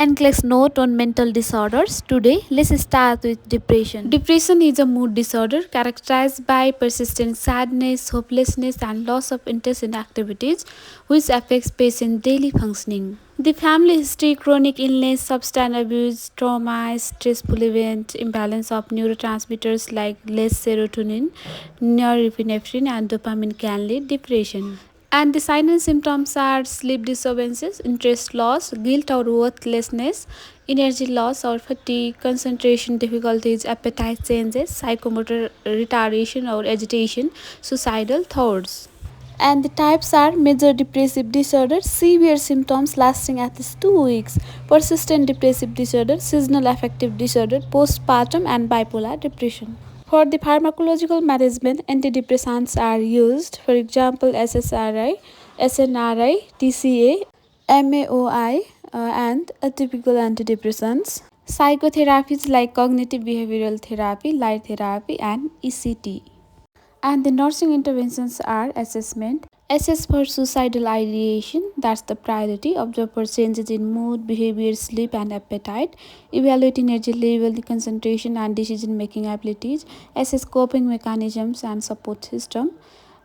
NCLEX note on mental disorders. Today, let's start with depression. Depression is a mood disorder characterized by persistent sadness, hopelessness, and loss of interest in activities, which affects patient's daily functioning. The family history, chronic illness, substance abuse, trauma, stressful event, imbalance of neurotransmitters like less serotonin, norepinephrine, and dopamine can lead depression. And the signs and symptoms are sleep disturbances, interest loss, guilt or worthlessness, energy loss or fatigue, concentration difficulties, appetite changes, psychomotor retardation or agitation, suicidal thoughts. And the types are major depressive disorder, severe symptoms lasting at least 2 weeks, persistent depressive disorder, seasonal affective disorder, postpartum, and bipolar depression. For the pharmacological management, antidepressants are used, for example, SSRI, SNRI, TCA, MAOI, and atypical antidepressants. Psychotherapies like cognitive behavioral therapy, light therapy, and ECT. And the nursing interventions are assessment. Assess for suicidal ideation, that's the priority. Observe for changes in mood, behavior, sleep, and appetite. Evaluate energy level, concentration, and decision making abilities. Assess coping mechanisms and support system.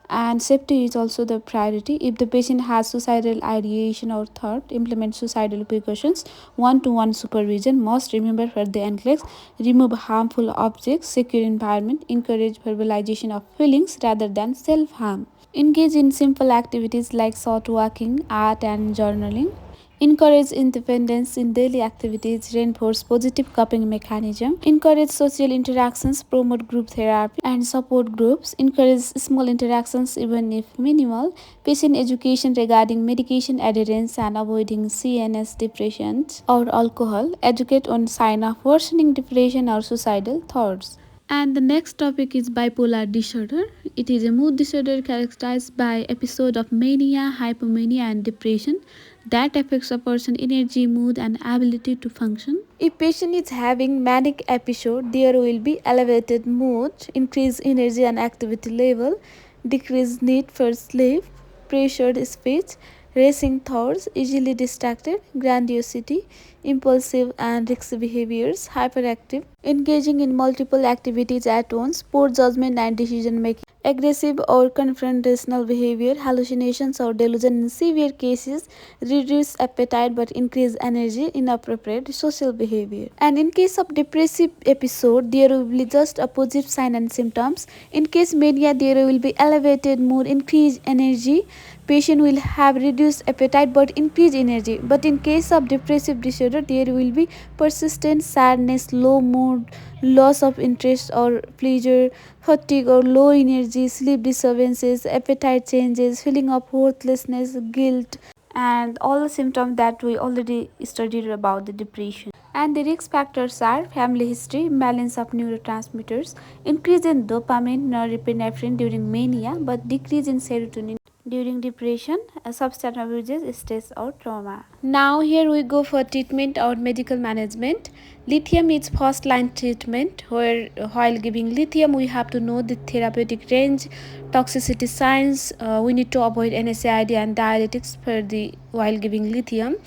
And safety is also the priority. If the patient has suicidal ideation or thought, implement suicidal precautions. One-to-one supervision must remember for the NCLEX. Remove harmful objects, secure environment, encourage verbalization of feelings rather than self-harm. Engage in simple activities like short walking, art, and journaling. Encourage independence in daily activities, reinforce positive coping mechanism, encourage social interactions, promote group therapy and support groups, encourage small interactions even if minimal, patient education regarding medication adherence and avoiding CNS depression or alcohol, educate on sign of worsening depression or suicidal thoughts. And the next topic is bipolar disorder. It is a mood disorder characterized by episode of mania, hypomania, and depression that affects a person's energy, mood, and ability to function. If patient is having manic episode, there will be elevated mood, increased energy and activity level, decreased need for sleep, pressured speech, racing thoughts, easily distracted, grandiosity, impulsive and risky behaviors, hyperactive, engaging in multiple activities at once, poor judgment and decision making, aggressive or confrontational behavior, hallucinations or delusion in severe cases, reduced appetite but increased energy, inappropriate social behavior. And in case of depressive episode, there will be just opposite sign and symptoms. In case mania, there will be elevated mood, increased energy, patient will have reduced appetite but increased energy. But in case of depressive disorder, there will be persistent sadness, low mood, loss of interest or pleasure, fatigue or low energy, sleep disturbances, appetite changes, feeling of worthlessness, guilt, and all the symptoms that we already studied about the depression. And the risk factors are family history, imbalance of neurotransmitters, increase in dopamine, norepinephrine during mania, but decrease in serotonin during depression, substance abuse, stress, or trauma. Now here we go for treatment or medical management. Lithium is first line treatment, where while giving lithium we have to know the therapeutic range, toxicity signs. We need to avoid NSAID and diuretics for the while giving lithium.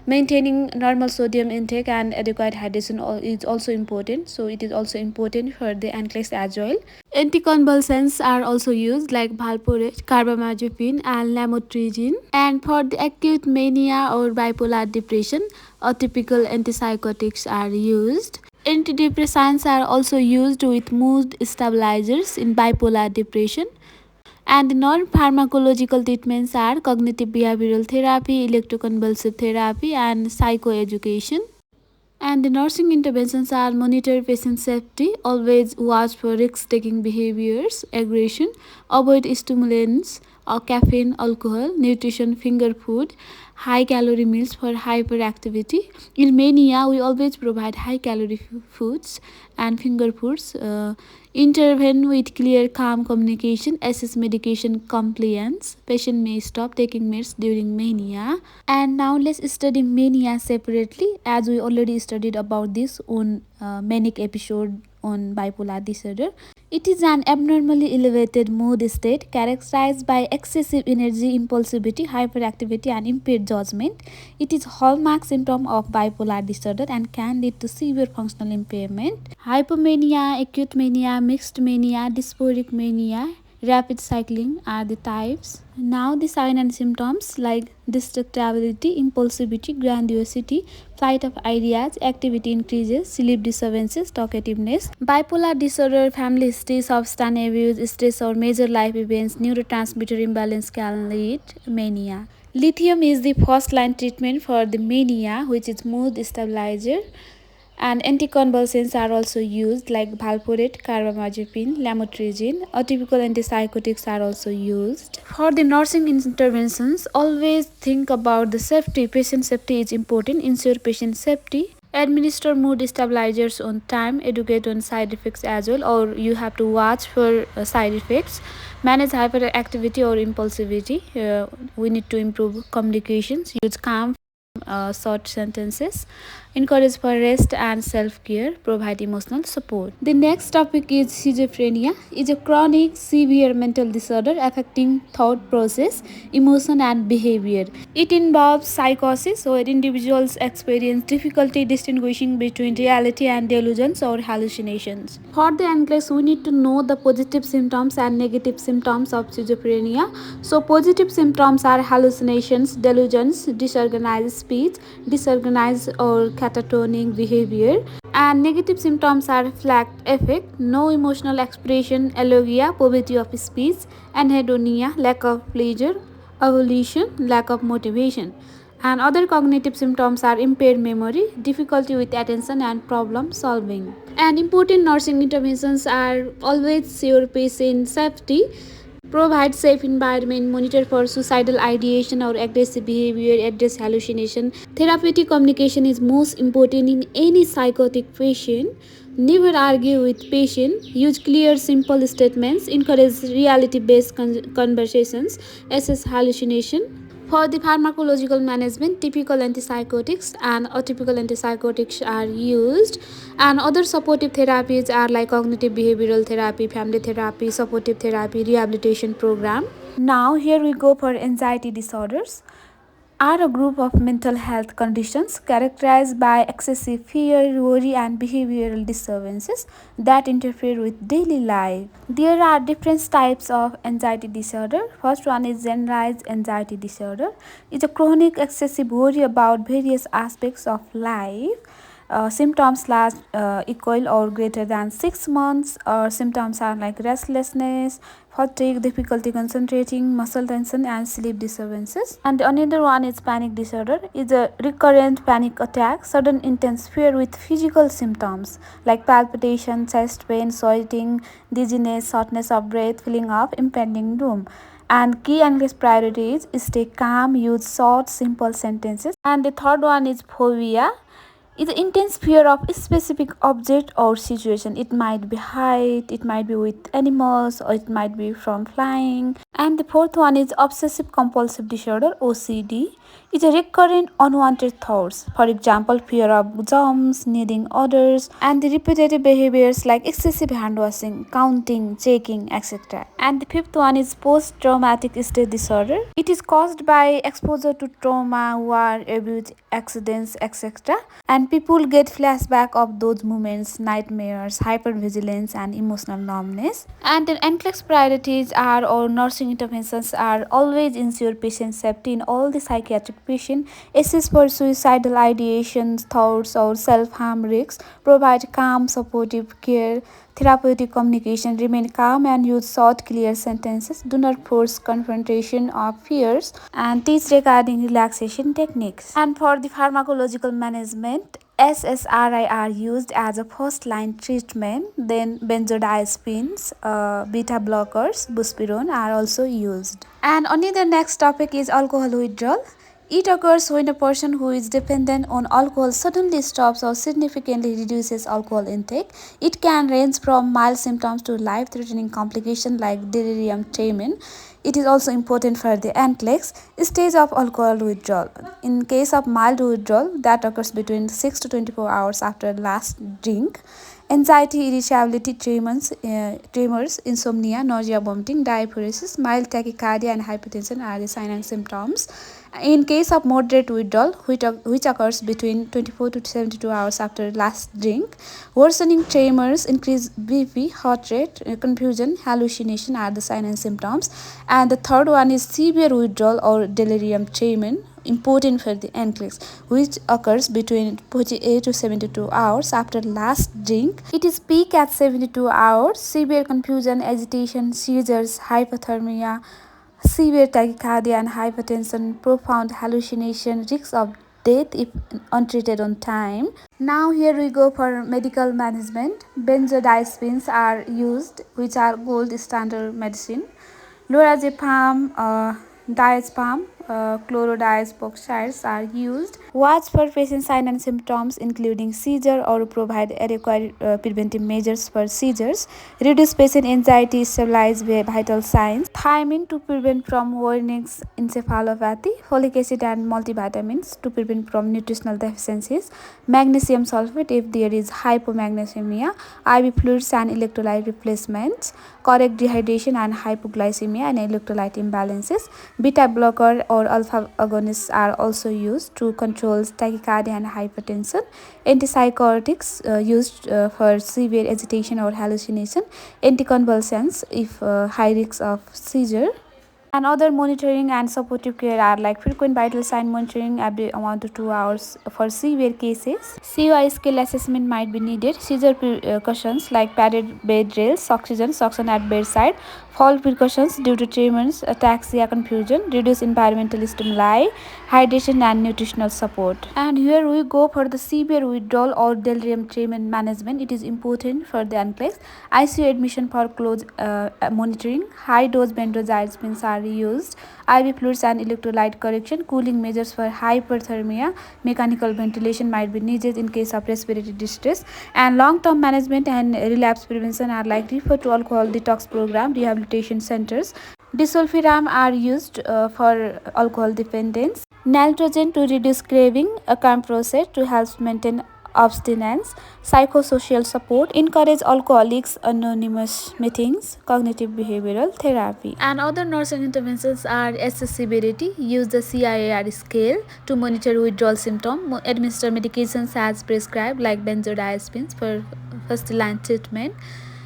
Maintaining normal sodium intake and adequate hydration is also important. So it is also important for the NCLEX as well. Anticonvulsants are also used like valproate, carbamazepine, and lamotrigine. And for the acute mania or bipolar depression, atypical antipsychotics are used. Antidepressants are also used with mood stabilizers in bipolar depression. And the non-pharmacological treatments are cognitive behavioral therapy, electroconvulsive therapy, and psychoeducation. And the nursing interventions are monitor patient safety, always watch for risk-taking behaviors, aggression, avoid stimulants or caffeine, alcohol, nutrition, finger food, high calorie meals for hyperactivity. In mania, we always provide high calorie foods and finger foods. Intervene with clear, calm communication, assess medication compliance. Patient may stop taking meds during mania. And now let's study mania separately, as we already studied about this on manic episode on bipolar disorder. It is an abnormally elevated mood state characterized by excessive energy, impulsivity, hyperactivity, and impaired judgment. It is a hallmark symptom of bipolar disorder and can lead to severe functional impairment. Hypomania, acute mania, mixed mania, dysphoric mania, rapid cycling are the types. Now the sign and symptoms like distractibility, impulsivity, grandiosity, flight of ideas, activity increases, sleep disturbances, talkativeness. Bipolar disorder, family history, substance abuse, stress or major life events, neurotransmitter imbalance can lead mania. Lithium is the first line treatment for the mania, which is mood stabilizer, and anticonvulsants are also used like valproate, carbamazepine, lamotrigine. Atypical antipsychotics are also used. For the nursing interventions, always think about the safety. Patient safety is important. Ensure patient safety. Administer mood stabilizers on time. Educate on side effects as well, or you have to watch for side effects. Manage hyperactivity or impulsivity. We need to improve communications. Use calm short sentences, encourage for rest and self-care, provide emotional support. The next topic is schizophrenia. It's a chronic severe mental disorder affecting thought process, emotion and behavior. It involves psychosis where individuals experience difficulty distinguishing between reality and delusions or hallucinations. For the NCLEX, we need to know the positive symptoms and negative symptoms of schizophrenia. So positive symptoms are hallucinations, delusions, disorganized speech, disorganized or catatonic behavior. And negative symptoms are flat affect, no emotional expression, alogia, poverty of speech, anhedonia, lack of pleasure, avolition, lack of motivation. And other cognitive symptoms are impaired memory, difficulty with attention and problem solving. And important nursing interventions are always your patient safety. Provide safe environment, monitor for suicidal ideation or aggressive behavior, address hallucination. Therapeutic communication is most important in any psychotic patient. Never argue with patient. Use clear, simple statements. Encourage reality-based conversations. Assess hallucination. For the pharmacological management, typical antipsychotics and atypical antipsychotics are used, and other supportive therapies are like cognitive behavioral therapy, family therapy, supportive therapy, rehabilitation program. Now here we go for anxiety disorders are a group of mental health conditions characterized by excessive fear, worry, and behavioral disturbances that interfere with daily life. There are different types of anxiety disorder. First one is generalized anxiety disorder. It's a chronic excessive worry about various aspects of life. Symptoms last equal or greater than 6 months. Symptoms are like restlessness, fatigue, difficulty concentrating, muscle tension, and sleep disturbances. And another one is panic disorder. It's a recurrent panic attack, sudden intense fear with physical symptoms like palpitation, chest pain, sweating, dizziness, shortness of breath, feeling of impending doom. And key English priorities is stay calm, use short, simple sentences. And the third one is phobia. It's intense fear of a specific object or situation. It might be height, it might be with animals, or it might be from flying. And the fourth one is obsessive compulsive disorder, OCD. It's a recurrent unwanted thoughts. For example, fear of germs, needing others, and the repetitive behaviors like excessive hand washing, counting, checking, etc. And the fifth one is post-traumatic stress disorder. It is caused by exposure to trauma, war, abuse, accidents, etc. And people get flashback of those moments, nightmares, hypervigilance, and emotional numbness. And the NCLEX priorities are or nursing interventions are always ensure patient safety in all the psychiatric patient, assess for suicidal ideations, thoughts, or self-harm risks, provide calm, supportive care, therapeutic communication, remain calm and use short, clear sentences, do not force confrontation of fears, and teach regarding relaxation techniques. And for the pharmacological management, SSRI are used as a first-line treatment. Then benzodiazepines, beta blockers, buspirone are also used. And only the next topic is alcohol withdrawal. It occurs when a person who is dependent on alcohol suddenly stops or significantly reduces alcohol intake. It can range from mild symptoms to life-threatening complications like delirium tremens. It is also important for the NCLEX stage of alcohol withdrawal. In case of mild withdrawal, that occurs between 6 to 24 hours after last drink. anxiety, irritability, tremors, insomnia, nausea, vomiting, diaphoresis, mild tachycardia, and hypertension are the signs and symptoms. In case of moderate withdrawal, which occurs between 24 to 72 hours after last drink, worsening tremors, increased BP, heart rate, confusion, hallucination are the signs and symptoms. And the third one is severe withdrawal or delirium tremens, important for the NCLEX, which occurs between 48 to 72 hours after last drink. It is peak at 72 hours. Severe confusion, agitation, seizures, hypothermia, severe tachycardia and hypertension, profound hallucination, risk of death if untreated on time. Now here we go for medical management. Benzodiazepines are used, which are gold standard medicine. Lorazepam, diazepam, chlorodiazepoxides are used. Watch for patient signs and symptoms including seizure or provide adequate preventive measures for seizures. Reduce patient anxiety, stabilize vital signs. Thiamine to prevent from warnings encephalopathy. Folic acid and multivitamins to prevent from nutritional deficiencies. Magnesium sulfate if there is hypomagnesemia. IV fluids and electrolyte replacements. Correct dehydration and hypoglycemia and electrolyte imbalances. Beta blocker or alpha agonists are also used to control tachycardia and hypertension. Antipsychotics used for severe agitation or hallucination. Anticonvulsants if high risk of seizure. And other monitoring and supportive care are like frequent vital sign monitoring every 1 to 2 hours for severe cases. COI scale assessment might be needed. Seizure precautions like padded bed rails, suction at bedside, fall precautions due to tremors, ataxia, confusion, reduce environmental stimuli, hydration and nutritional support. And here we go for the severe withdrawal or delirium tremor management. It is important for the NCLEX. ICU admission for close monitoring. High dose benzodiazepines are used. IV fluids and electrolyte correction. Cooling measures for hyperthermia. Mechanical ventilation might be needed in case of respiratory distress. And long-term management and relapse prevention are like refer to alcohol detox program, rehabilitation centers. Disulfiram are used for alcohol dependence. Naltrexone to reduce craving, a camprosate to help maintain abstinence, psychosocial support, encourage alcoholics anonymous meetings, cognitive behavioral therapy. And other nursing interventions are accessibility, use the CIAR scale to monitor withdrawal symptom, administer medications as prescribed like benzodiazepines for first line treatment.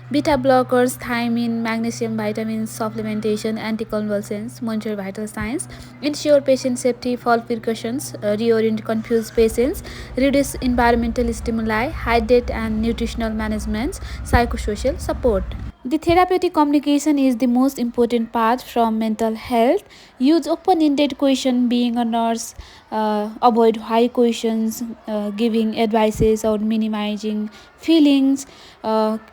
Beta blockers, thiamine, magnesium, vitamins, supplementation, anticonvulsants, monitor vital signs, ensure patient safety, fall precautions, reorient confused patients, reduce environmental stimuli, hydrate and nutritional management, psychosocial support. The therapeutic communication is the most important part from mental health. Use open-ended question being a nurse, avoid high questions, giving advices or minimizing feelings.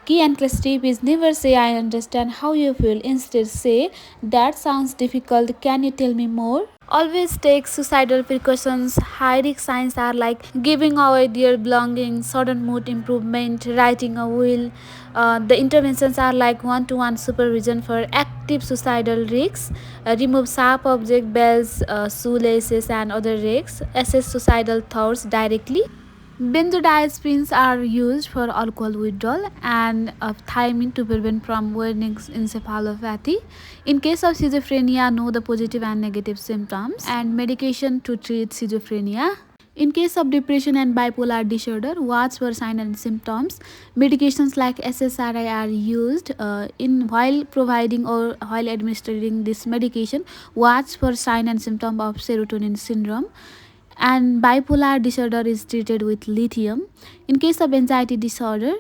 Key and tip is never say I understand how you feel. Instead say that sounds difficult. Can you tell me more? Always take suicidal precautions. High risk signs are like giving away their belongings, sudden mood improvement, writing a will. The interventions are like one-to-one supervision for active suicidal risks. Remove sharp object, bells, shoelaces, and other risks. Assess suicidal thoughts directly. Benzodiazepines are used for alcohol withdrawal and thiamine to prevent from warnings encephalopathy. In case of schizophrenia, know the positive and negative symptoms and medication to treat schizophrenia. In case of depression and bipolar disorder, watch for signs and symptoms. Medications like SSRI are used in while providing or while administering this medication. Watch for sign and symptom of serotonin syndrome. And bipolar disorder is treated with lithium. In case of anxiety disorder,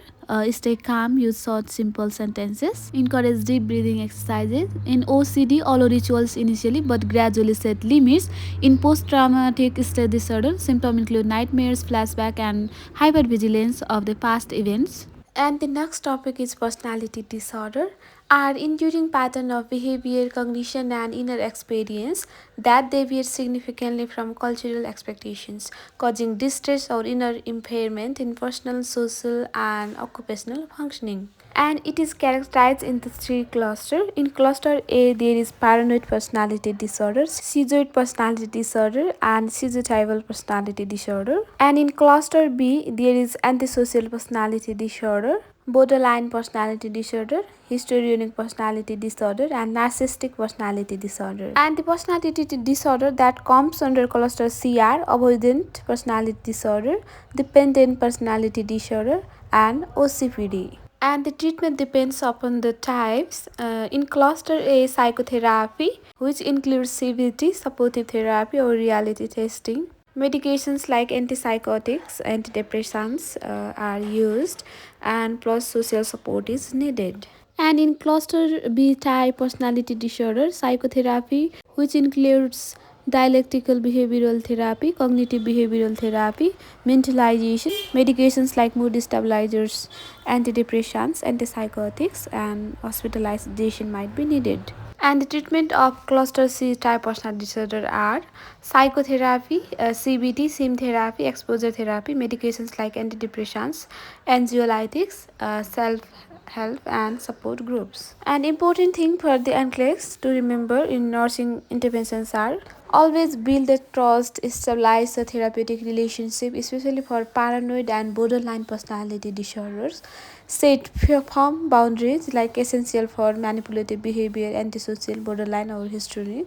stay calm, use short simple sentences, encourage deep breathing exercises. In OCD, follow rituals initially but gradually set limits. In post-traumatic stress disorder, symptoms include nightmares, flashback and hypervigilance of the past events. And the next topic is personality disorder, are enduring pattern of behavior, cognition and inner experience that deviate significantly from cultural expectations, causing distress or inner impairment in personal, social and occupational functioning. and it is characterized in the three clusters. In cluster A, there is paranoid personality disorder, schizoid personality disorder, and schizotypal personality disorder. And in cluster B, there is antisocial personality disorder, borderline personality disorder, histrionic personality disorder, and narcissistic personality disorder. And the personality disorder that comes under cluster C are avoidant personality disorder, dependent personality disorder, and OCPD. And the treatment depends upon the types. In cluster A, psychotherapy, which includes CBT, supportive therapy, or reality testing. Medications like antipsychotics, antidepressants are used, and plus social support is needed. And in cluster B type personality disorder, psychotherapy, which includes dialectical behavioral therapy, cognitive behavioral therapy, mentalization, medications like mood stabilizers, antidepressants, antipsychotics, and hospitalization might be needed. And the treatment of cluster C type personality disorder are psychotherapy, CBT, SIM therapy, exposure therapy, medications like antidepressants, anxiolytics, self help and support groups. An important thing for the NCLEX to remember in nursing interventions are always build a trust, stabilize the therapeutic relationship, especially for paranoid and borderline personality disorders. Set firm boundaries like essential for manipulative behavior, antisocial, borderline, or histrionic.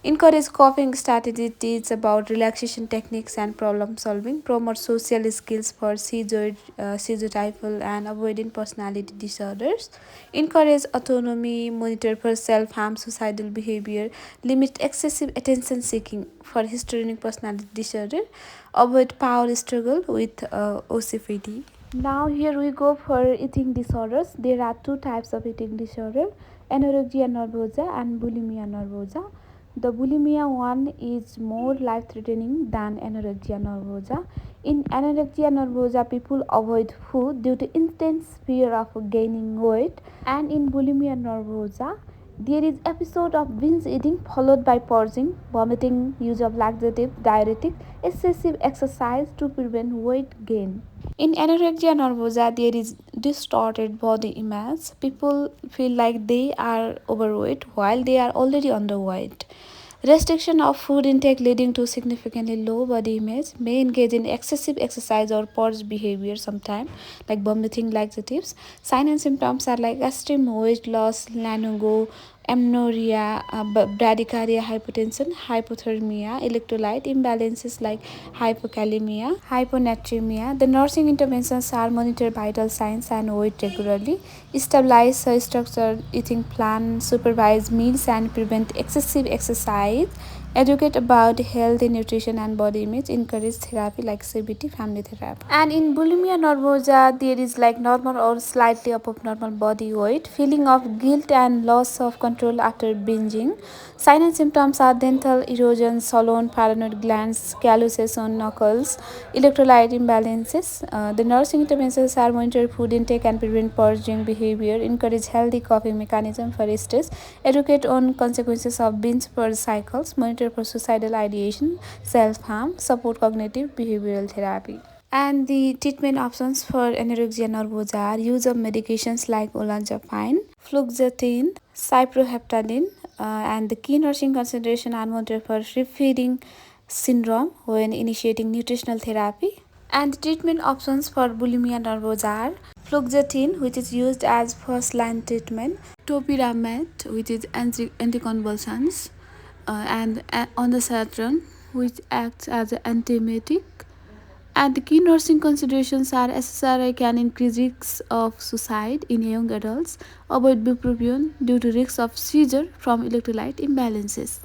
Encourage coping strategies, teach about relaxation techniques and problem solving. Promote social skills for schizotypal and avoidant personality disorders. Encourage autonomy, monitor for self-harm, suicidal behavior. Limit excessive attention seeking for histrionic personality disorder. Avoid power struggle with OCPD. Now here we go for eating disorders. There are two types of eating disorder, anorexia nervosa and bulimia nervosa. The bulimia one is more life-threatening than anorexia nervosa. In anorexia nervosa, people avoid food due to intense fear of gaining weight, and in bulimia nervosa, there is episode of binge eating followed by purging, vomiting, use of laxative, diuretic, excessive exercise to prevent weight gain. In anorexia nervosa, there is distorted body image. People feel like they are overweight while they are already underweight. Restriction of food intake leading to significantly low body image, may engage in excessive exercise or purge behavior sometimes, like vomiting laxatives. Signs and symptoms are like extreme weight loss, lanugo, amenorrhea, bradycardia, hypotension, hypothermia, electrolyte imbalances like hypokalemia, hyponatremia. The nursing interventions are monitor vital signs and weight regularly, stabilize structured eating plan, supervise meals, and prevent excessive exercise. Educate about health, nutrition, and body image. Encourage therapy like CBT, family therapy. And in bulimia nervosa, there is like normal or slightly above normal body weight, feeling of guilt and loss of control after binging. Signs and symptoms are dental erosion, swollen paranoid glands, calluses on knuckles, electrolyte imbalances. The nursing interventions are monitor food intake and prevent purging behavior, encourage healthy coping mechanism for stress, educate on consequences of binge purge cycles, monitor for suicidal ideation, self-harm, support cognitive behavioral therapy. And the treatment options for anorexia nervosa are use of medications like olanzapine, fluoxetine, cyproheptadine, and the key nursing consideration are monitored for feeding syndrome when initiating nutritional therapy. And treatment options for bulimia nervosa are fluoxetine, which is used as first-line treatment, topiramate, which is anticonvulsants, and ondansetron, which acts as an antiemetic. And the key nursing considerations are SSRI can increase risks of suicide in young adults, avoid bupropion due to risks of seizure from electrolyte imbalances.